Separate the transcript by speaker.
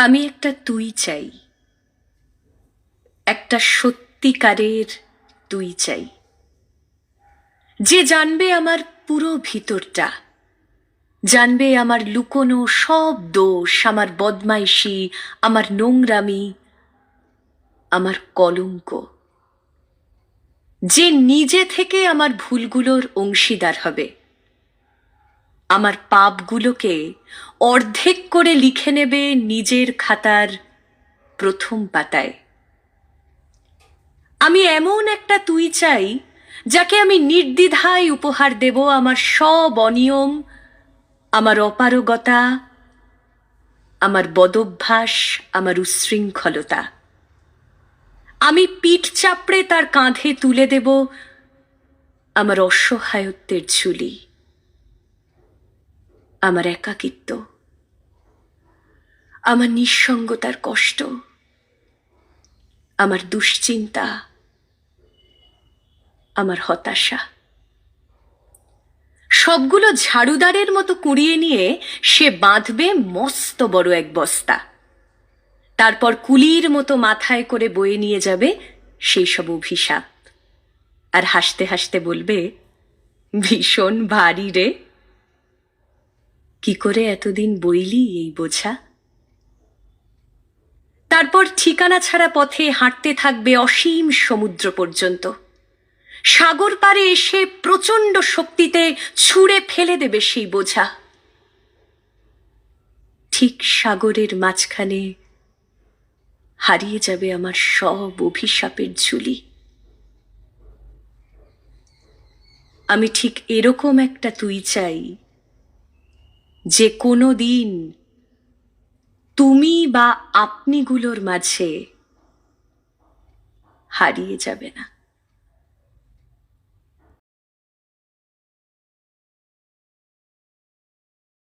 Speaker 1: আমি একটা তুই চাই, একটা সত্যিকারের তুই চাই, যে জানবে আমার পুরো ভিতরটা, জানবে আমার লুকোনো সব দোষ, আমার বদমাইশি, আমার নোংরামি, আমার কলঙ্ক, যে নিজে থেকে আমার ভুলগুলোর অংশীদার হবে, আমার পাপগুলোকে অর্ধেক করে লিখে নেবে নিজের খাতার প্রথম পাতায়। আমি এমন একটা তুই চাই, যাকে আমি নির্দ্বিধায় উপহার দেব আমার সব অনিয়ম, আমার অপারগতা, আমার বদভ্যাস, আমার উচ্ছৃঙ্খলতা। আমি পিঠ চাপড়ে তার কাঁধে তুলে দেব আমার অসহায়ত্বের ঝুলি, আমার একাকিত্ব, আমার নিঃসঙ্গতার কষ্ট, আমার দুশ্চিন্তা, আমার হতাশা। সবগুলো ঝাড়ুদারের মতো কুড়িয়ে নিয়ে সে বাঁধবে মস্ত বড় এক বস্তা। তারপর কুলির মতো মাথায় করে বয়ে নিয়ে যাবে সেই সব অভিশাপ, আর হাসতে হাসতে বলবে, ভীষণ ভারী রে, কি করে এতদিন বইলি এই বোঝা। তারপর ঠিকানা ছাড়া পথে হাঁটতে থাকবে অসীম সমুদ্র পর্যন্ত। সাগর পাড়ে এসে প্রচণ্ড শক্তিতে ছুঁড়ে ফেলে দেবে সেই বোঝা। ঠিক সাগরের মাঝখানে হারিয়ে যাবে আমার সব অভিশাপের ঝুলি। আমি ঠিক এরকম একটা তুই চাই, যে কোনো দিন তুমি বা আপনিগুলোর মাঝে হারিয়ে যাবে না।